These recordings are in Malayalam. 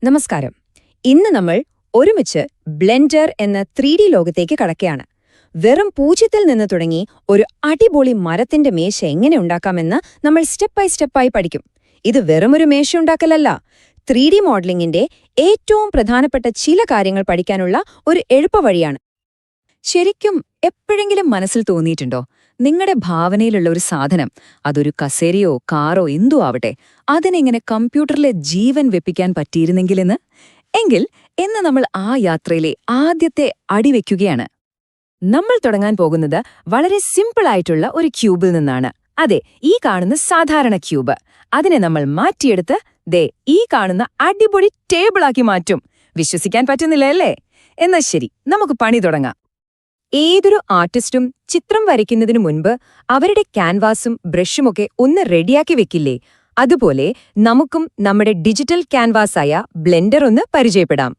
നമസ്കാരം. ഇന്ന് നമ്മൾ ഒരുമിച്ച് ബ്ലെൻഡർ എന്ന 3D ലോകത്തേക്ക് കടക്കുകയാണ്. വെറും പൂജ്യത്തിൽ നിന്ന് തുടങ്ങി ഒരു അടിപൊളി മരത്തിന്റെ മേശ എങ്ങനെ ഉണ്ടാക്കാമെന്ന് നമ്മൾ സ്റ്റെപ്പ് ബൈ സ്റ്റെപ്പായി പഠിക്കും. ഇത് വെറുമൊരു മേശ ഉണ്ടാക്കലല്ല, 3D മോഡലിംഗിന്റെ ഏറ്റവും പ്രധാനപ്പെട്ട ചില കാര്യങ്ങൾ പഠിക്കാനുള്ള ഒരു എളുപ്പവഴിയാണ്. ശരിക്കും എപ്പോഴെങ്കിലും മനസ്സിൽ തോന്നിയിട്ടുണ്ടോ, നിങ്ങളുടെ ഭാവനയിലുള്ള ഒരു സാധനം, അതൊരു കസേരയോ കാറോ എന്തോ ആവട്ടെ, അതിനെങ്ങനെ കമ്പ്യൂട്ടറിലെ ജീവൻ വെപ്പിക്കാൻ പറ്റിയിരുന്നെങ്കിലെന്ന്? എങ്കിൽ ഇന്ന് നമ്മൾ ആ യാത്രയിലെ ആദ്യത്തെ അടിവെക്കുകയാണ്. നമ്മൾ തുടങ്ങാൻ പോകുന്നത് വളരെ സിമ്പിളായിട്ടുള്ള ഒരു ക്യൂബിൽ നിന്നാണ്. അതെ, ഈ കാണുന്ന സാധാരണ ക്യൂബ്. അതിനെ നമ്മൾ മാറ്റിയെടുത്ത് ഈ കാണുന്ന അടിപൊളി ടേബിളാക്കി മാറ്റും. വിശ്വസിക്കാൻ പറ്റുന്നില്ല അല്ലേ? എന്നാ ശരി, നമുക്ക് പണി തുടങ്ങാം. ഏതൊരു ആർട്ടിസ്റ്റും ചിത്രം വരയ്ക്കുന്നതിനു മുൻപ് അവരുടെ ക്യാൻവാസും ബ്രഷുമൊക്കെ ഒന്ന് റെഡിയാക്കി വെക്കില്ലേ? അതുപോലെ നമുക്കും നമ്മുടെ ഡിജിറ്റൽ ക്യാൻവാസായ ബ്ലെൻഡർ ഒന്ന് പരിചയപ്പെടാം.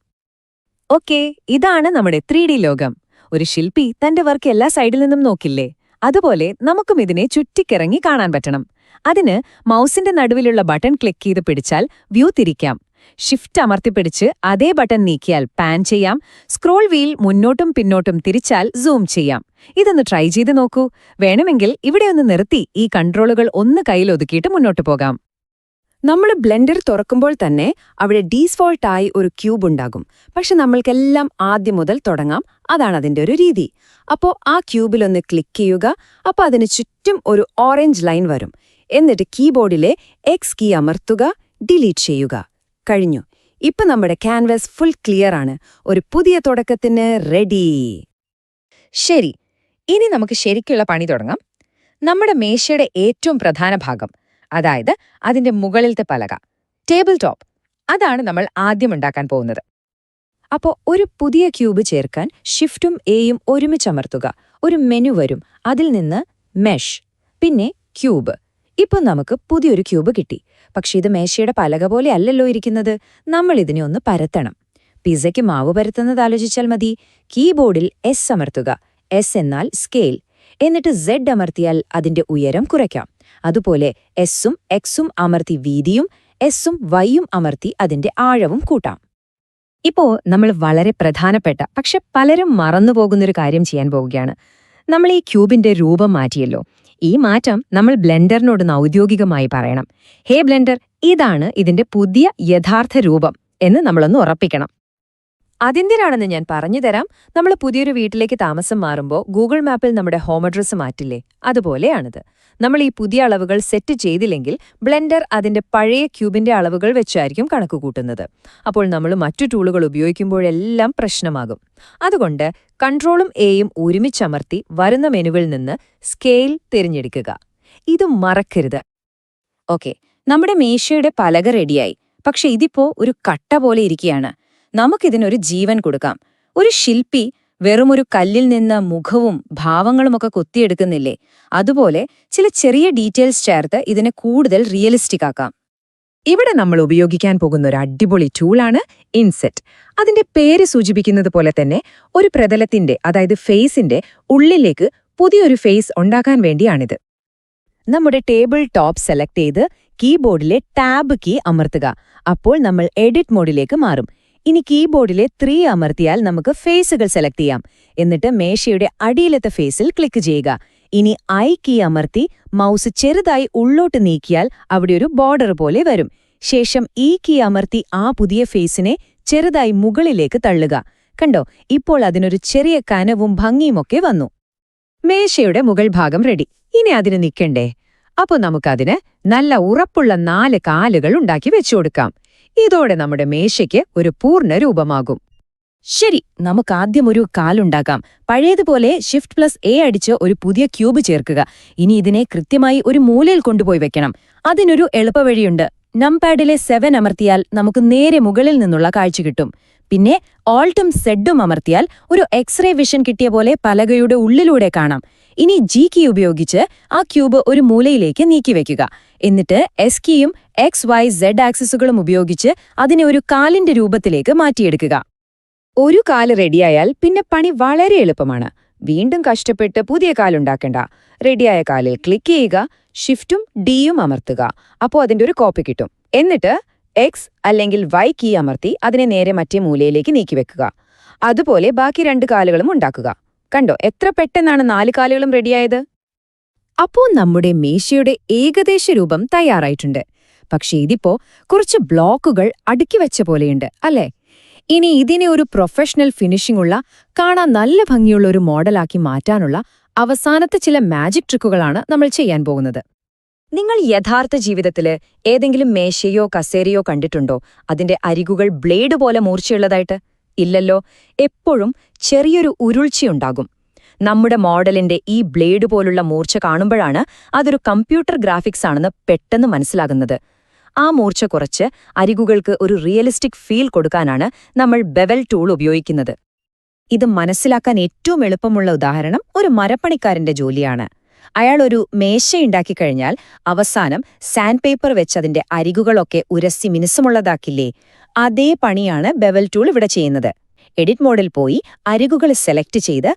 ഓക്കേ, ഇതാണ് നമ്മുടെ 3D ലോകം. ഒരു ശില്പി തന്റെ വർക്ക് എല്ലാ സൈഡിൽ നിന്നും നോക്കില്ലേ? അതുപോലെ നമുക്കും ഇതിനെ ചുറ്റിക്കിറങ്ങി കാണാൻ പറ്റണം. അതിന് മൗസിന്റെ നടുവിലുള്ള ബട്ടൺ ക്ലിക്ക് ചെയ്ത് പിടിച്ചാൽ വ്യൂ തിരിക്കാം. ഷിഫ്റ്റ് അമർത്തിപ്പിടിച്ച് അതേ ബട്ടൺ നീക്കിയാൽ പാൻ ചെയ്യാം. സ്ക്രോൾ വീൽ മുന്നോട്ടും പിന്നോട്ടും തിരിച്ചാൽ സൂം ചെയ്യാം. ഇതൊന്ന് ട്രൈ ചെയ്ത് നോക്കൂ. വേണമെങ്കിൽ ഇവിടെ ഒന്ന് നിർത്തി ഈ കൺട്രോളുകൾ ഒന്ന് കയ്യിലൊതുക്കിയിട്ട് മുന്നോട്ട് പോകാം. നമ്മൾ ബ്ലെൻഡർ തുറക്കുമ്പോൾ തന്നെ അവിടെ ഡീഫോൾട്ടായി ഒരു ക്യൂബ് ഉണ്ടാകും. പക്ഷെ നമ്മൾക്കെല്ലാം ആദ്യം മുതൽ തുടങ്ങാം. അതാണ് അതിന്റെ ഒരു രീതി. അപ്പോൾ ആ ക്യൂബിലൊന്ന് ക്ലിക്ക് ചെയ്യുക. അപ്പോൾ അതിന് ചുറ്റും ഒരു ഓറഞ്ച് ലൈൻ വരും. എന്നിട്ട് കീബോർഡിലെ എക്സ് കീ അമർത്തുക, ഡിലീറ്റ് ചെയ്യുക. കഴിഞ്ഞു. ഇപ്പൊ നമ്മുടെ ക്യാൻവാസ് ഫുൾ ക്ലിയർ ആണ്. ഒരു പുതിയ തുടക്കത്തിന് റെഡി. ശരി, ഇനി നമുക്ക് ശരിക്കുള്ള പണി തുടങ്ങാം. നമ്മുടെ മേശയുടെ ഏറ്റവും പ്രധാന ഭാഗം, അതായത് അതിന്റെ മുകളിലത്തെ പലക, ടേബിൾ ടോപ്പ്, അതാണ് നമ്മൾ ആദ്യം ഉണ്ടാക്കാൻ പോകുന്നത്. അപ്പോൾ ഒരു പുതിയ ക്യൂബ് ചേർക്കാൻ ഷിഫ്റ്റും എയും ഒരുമിച്ചമർത്തുക. ഒരു മെനു വരും. അതിൽ നിന്ന് മെഷ്, പിന്നെ ക്യൂബ്. ഇപ്പൊ നമുക്ക് പുതിയൊരു ക്യൂബ് കിട്ടി. പക്ഷെ ഇത് മേശയുടെ പലക പോലെ അല്ലല്ലോ ഇരിക്കുന്നത്. നമ്മൾ ഇതിനെ ഒന്ന് പരത്തണം. പിസയ്ക്ക് മാവ് പരത്തുന്നത് ആലോചിച്ചാൽ മതി. കീബോർഡിൽ എസ് അമർത്തുക. എസ് എന്നാൽ സ്കെയിൽ. എന്നിട്ട് സെഡ് അമർത്തിയാൽ അതിന്റെ ഉയരം കുറയ്ക്കാം. അതുപോലെ എസ്സും എക്സും അമർത്തി വീതിയും, എസ്സും വൈയും അമർത്തി അതിന്റെ ആഴവും കൂട്ടാം. ഇപ്പോ നമ്മൾ വളരെ പ്രധാനപ്പെട്ട പക്ഷെ പലരും മറന്നുപോകുന്നൊരു കാര്യം ചെയ്യാൻ പോവുകയാണ്. നമ്മൾ ഈ ക്യൂബിന്റെ രൂപം മാറ്റിയല്ലോ. ഈ മാറ്റം നമ്മൾ ബ്ലെൻഡറിനോട് ഔദ്യോഗികമായി പറയണം. ഹേ ബ്ലെൻഡർ, ഇതാണ് ഇതിന്റെ പുതിയ യഥാർത്ഥ രൂപം എന്ന് നമ്മളൊന്ന് ഉറപ്പിക്കണം. അതെന്തിനാണെന്ന് ഞാൻ പറഞ്ഞുതരാം. നമ്മൾ പുതിയൊരു വീട്ടിലേക്ക് താമസം മാറുമ്പോൾ ഗൂഗിൾ മാപ്പിൽ നമ്മുടെ ഹോം അഡ്രസ്സ് മാറ്റില്ലേ? അതുപോലെയാണിത്. നമ്മൾ ഈ പുതിയ അളവുകൾ സെറ്റ് ചെയ്തില്ലെങ്കിൽ ബ്ലെൻഡർ അതിന്റെ പഴയ ക്യൂബിന്റെ അളവുകൾ വെച്ചായിരിക്കും കണക്ക് കൂട്ടുന്നത്. അപ്പോൾ നമ്മൾ മറ്റു ടൂളുകൾ ഉപയോഗിക്കുമ്പോഴെല്ലാം പ്രശ്നമാകും. അതുകൊണ്ട് കൺട്രോളും എയും ഒരുമിച്ചമർത്തി വരുന്ന മെനുവിൽ നിന്ന് സ്കെയിൽ തിരഞ്ഞെടുക്കുക. ഇത് മറക്കരുത്. ഓക്കെ, നമ്മുടെ മേശയുടെ പലക റെഡിയായി. പക്ഷെ ഇതിപ്പോ ഒരു കട്ട പോലെ ഇരിക്കുകയാണ്. നമുക്കിതിനൊരു ജീവൻ കൊടുക്കാം. ഒരു ശില്പി വെറുമൊരു കല്ലിൽ നിന്ന് മുഖവും ഭാവങ്ങളുമൊക്കെ കൊത്തിയെടുക്കുന്നില്ലേ? അതുപോലെ ചില ചെറിയ ഡീറ്റെയിൽസ് ചേർത്ത് ഇതിനെ കൂടുതൽ റിയലിസ്റ്റിക് ആക്കാം. ഇവിടെ നമ്മൾ ഉപയോഗിക്കാൻ പോകുന്ന ഒരു അടിപൊളി ടൂളാണ് ഇൻസെറ്റ്. അതിന്റെ പേര് സൂചിപ്പിക്കുന്നത് പോലെ തന്നെ ഒരു പ്രതലത്തിന്റെ, അതായത് ഫേസിന്റെ ഉള്ളിലേക്ക് പുതിയൊരു ഫേസ് ഉണ്ടാക്കാൻ വേണ്ടിയാണിത്. നമ്മുടെ ടേബിൾ ടോപ്പ് സെലക്ട് ചെയ്ത് കീബോർഡിലെ ടാബ് കീ അമർത്തുക. അപ്പോൾ നമ്മൾ എഡിറ്റ് മോഡിലേക്ക് മാറും. ഇനി കീബോർഡിലെ 3 അമർത്തിയാൽ നമുക്ക് ഫേസുകൾ സെലക്ട് ചെയ്യാം. എന്നിട്ട് മേശയുടെ അടിയിലത്തെ ഫേസിൽ ക്ലിക്ക് ചെയ്യുക. ഇനി ഐ കീ അമർത്തി മൗസ് ചെറുതായി ഉള്ളോട്ട് നീക്കിയാൽ അവിടെ ഒരു ബോർഡർ പോലെ വരും. ശേഷം ഈ കീ അമർത്തി ആ പുതിയ ഫേസിനെ ചെറുതായി മുകളിലേക്ക് തള്ളുക. കണ്ടോ, ഇപ്പോൾ അതിനൊരു ചെറിയ കനവും ഭംഗിയുമൊക്കെ വന്നു. മേശയുടെ മുകൾ ഭാഗം റെഡി. ഇനി അതിന് നിൽക്കണ്ടേ? അപ്പോൾ നമുക്കതിന് നല്ല ഉറപ്പുള്ള 4 കാലുകൾ ഉണ്ടാക്കി വെച്ചുകൊടുക്കാം. ഇതോടെ നമ്മുടെ മേശയ്ക്ക് ഒരു പൂർണ്ണ രൂപമാകും. ശരി, നമുക്കാദ്യം ഒരു കാലുണ്ടാക്കാം. പഴയതുപോലെ Shift+A അടിച്ച് ഒരു പുതിയ ക്യൂബ് ചേർക്കുക. ഇനി ഇതിനെ കൃത്യമായി ഒരു മൂലയിൽ കൊണ്ടുപോയി വെക്കണം. അതിനൊരു എളുപ്പവഴിയുണ്ട്. നംപാഡിലെ 7 അമർത്തിയാൽ നമുക്ക് നേരെ മുകളിൽ നിന്നുള്ള കാഴ്ച കിട്ടും. പിന്നെ ഓൾട്ടും സെഡും അമർത്തിയാൽ ഒരു എക്സ്റേ വിഷൻ കിട്ടിയ പോലെ പലകയുടെ ഉള്ളിലൂടെ കാണാം. ഇനി ജി കീ ഉപയോഗിച്ച് ആ ക്യൂബ് ഒരു മൂലയിലേക്ക് നീക്കിവെക്കുക. എന്നിട്ട് എസ് കീയും XYZ ആക്സിസുകളും ഉപയോഗിച്ച് അതിനെ ഒരു കാലിന്റെ രൂപത്തിലേക്ക് മാറ്റിയെടുക്കുക. ഒരു കാല് റെഡിയായാൽ പിന്നെ പണി വളരെ എളുപ്പമാണ്. വീണ്ടും കഷ്ടപ്പെട്ട് പുതിയ കാലുണ്ടാക്കണ്ട. റെഡിയായ കാലിൽ ക്ലിക്ക് ചെയ്യുക, ഷിഫ്റ്റും ഡിയും അമർത്തുക. അപ്പോൾ അതിന്റെ ഒരു കോപ്പി കിട്ടും. എന്നിട്ട് എക്സ് അല്ലെങ്കിൽ വൈ കീ അമർത്തി അതിനെ നേരെ മറ്റേ മൂലയിലേക്ക് നീക്കിവെക്കുക. അതുപോലെ ബാക്കി 2 കാലുകളും ഉണ്ടാക്കുക. കണ്ടോ എത്ര പെട്ടെന്നാണ് 4 കാലുകളും റെഡിയായത്? അപ്പോൾ നമ്മുടെ മേശയുടെ ഏകദേശ രൂപം തയ്യാറായിട്ടുണ്ട്. പക്ഷേ ഇതിപ്പോ കുറച്ച് ബ്ലോക്കുകൾ അടുക്കി വെച്ച പോലെയുണ്ട് അല്ലേ? ഇനി ഇതിനെ ഒരു പ്രൊഫഷണൽ ഫിനിഷിംഗ് ഉള്ള, കാണാൻ നല്ല ഭംഗിയുള്ള ഒരു മോഡലാക്കി മാറ്റാനുള്ള അവസാനത്തെ ചില മാജിക് ട്രിക്കുകളാണ് നമ്മൾ ചെയ്യാൻ പോകുന്നത്. നിങ്ങൾ യഥാർത്ഥ ജീവിതത്തില് ഏതെങ്കിലും മേശയോ കസേരയോ കണ്ടിട്ടുണ്ടോ അതിന്റെ അരികുകൾ ബ്ലേഡ് പോലെ മൂർച്ചയുള്ളതായിട്ട്? ഇല്ലല്ലോ. എപ്പോഴും ചെറിയൊരു ഉരുൾച്ചയുണ്ടാകും. നമ്മുടെ മോഡലിന്റെ ഈ ബ്ലേഡ് പോലുള്ള മൂർച്ച കാണുമ്പോഴാണ് അതൊരു കമ്പ്യൂട്ടർ ഗ്രാഫിക്സ് ആണെന്ന് പെട്ടെന്ന് മനസ്സിലാകുന്നത്. ആ മൂർച്ച കുറച്ച് അരികുകൾക്ക് ഒരു റിയലിസ്റ്റിക് ഫീൽ കൊടുക്കാനാണ് നമ്മൾ ബെവൽ ടൂൾ ഉപയോഗിക്കുന്നത്. ഇത് മനസ്സിലാക്കാൻ ഏറ്റവും എളുപ്പമുള്ള ഉദാഹരണം ഒരു മരപ്പണിക്കാരന്റെ ജോലിയാണ്. അയാൾ ഒരു മേശയുണ്ടാക്കിക്കഴിഞ്ഞാൽ അവസാനം സാൻഡ് പേപ്പർ വെച്ച് അതിന്റെ അരികുകളൊക്കെ ഉരസി മിനുസമുള്ളതാക്കില്ലേ? അതേ പണിയാണ് ബെവൽ ടൂൾ ഇവിടെ ചെയ്യുന്നത്. എഡിറ്റ് മോഡിൽ പോയി അരികുകൾ സെലക്ട് ചെയ്ത്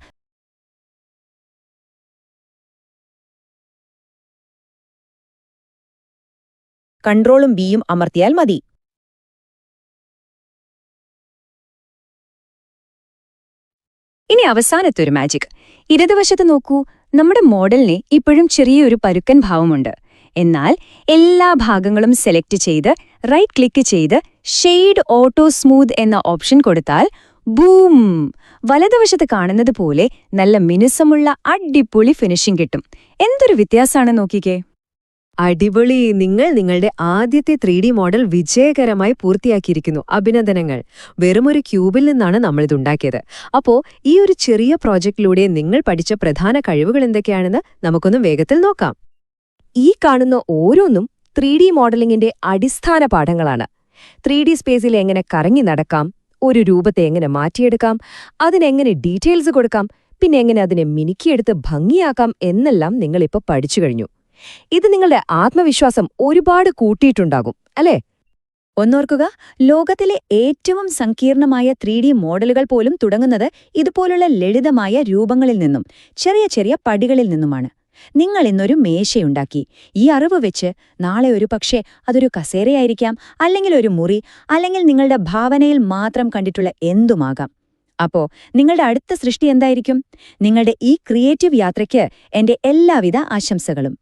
കൺട്രോളും ബിയും അമർത്തിയാൽ മതി. ഇനി അവസാനത്തെ ഒരു മാജിക്. ഇടതുവശത്ത് നോക്കൂ, നമ്മുടെ മോഡലിന് ഇപ്പോഴും ചെറിയൊരു പരുക്കൻ ഭാവമുണ്ട്. എന്നാൽ എല്ലാ ഭാഗങ്ങളും സെലക്ട് ചെയ്ത് റൈറ്റ് ക്ലിക്ക് ചെയ്ത് ഷെയ്ഡ് ഓട്ടോ സ്മൂത്ത് എന്ന ഓപ്ഷൻ കൊടുത്താൽ ബൂം, വലതുവശത്ത് കാണുന്നത് പോലെ നല്ല മിനുസമുള്ള അടിപൊളി ഫിനിഷിംഗ് കിട്ടും. എന്തൊരു വ്യത്യാസമാണ് നോക്കിക്കേ. അടിപൊളി! നിങ്ങൾ നിങ്ങളുടെ ആദ്യത്തെ 3D മോഡൽ വിജയകരമായി പൂർത്തിയാക്കിയിരിക്കുന്നു. അഭിനന്ദനങ്ങൾ! വെറുമൊരു ക്യൂബിൽ നിന്നാണ് നമ്മളിതുണ്ടാക്കിയത്. അപ്പോൾ ഈ ഒരു ചെറിയ പ്രോജക്റ്റിലൂടെ നിങ്ങൾ പഠിച്ച പ്രധാന കഴിവുകൾ എന്തൊക്കെയാണെന്ന് നമുക്കൊന്ന് വേഗത്തിൽ നോക്കാം. ഈ കാണുന്ന ഓരോന്നും 3D മോഡലിംഗിന്റെ അടിസ്ഥാന പാഠങ്ങളാണ്. 3D സ്പേസിൽ എങ്ങനെ കറങ്ങി നടക്കാം, ഒരു രൂപത്തെ എങ്ങനെ മാറ്റിയെടുക്കാം, അതിനെങ്ങനെ ഡീറ്റെയിൽസ് കൊടുക്കാം, പിന്നെ എങ്ങനെ അതിനെ മിനുക്കിയെടുത്ത് ഭംഗിയാക്കാം എന്നെല്ലാം നിങ്ങളിപ്പോൾ പഠിച്ചു കഴിഞ്ഞു. ഇത് നിങ്ങളുടെ ആത്മവിശ്വാസം ഒരുപാട് കൂട്ടിയിട്ടുണ്ടാകും അല്ലേ? ഒന്നോർക്കുക, ലോകത്തിലെ ഏറ്റവും സങ്കീർണമായ 3D മോഡലുകൾ പോലും തുടങ്ങുന്നത് ഇതുപോലുള്ള ലളിതമായ രൂപങ്ങളിൽ നിന്നും, ചെറിയ ചെറിയ പടികളിൽ നിന്നുമാണ്. നിങ്ങൾ ഇന്നൊരു മേശയുണ്ടാക്കി. ഈ അറിവ് വെച്ച് നാളെ ഒരുപക്ഷെ അതൊരു കസേരയായിരിക്കാം, അല്ലെങ്കിൽ ഒരു മുറി, അല്ലെങ്കിൽ നിങ്ങളുടെ ഭാവനയിൽ മാത്രം കണ്ടിട്ടുള്ള എന്തുമാകാം. അപ്പോ നിങ്ങളുടെ അടുത്ത സൃഷ്ടി എന്തായിരിക്കും? നിങ്ങളുടെ ഈ ക്രിയേറ്റീവ് യാത്രയ്ക്ക് എന്റെ എല്ലാവിധ ആശംസകളും.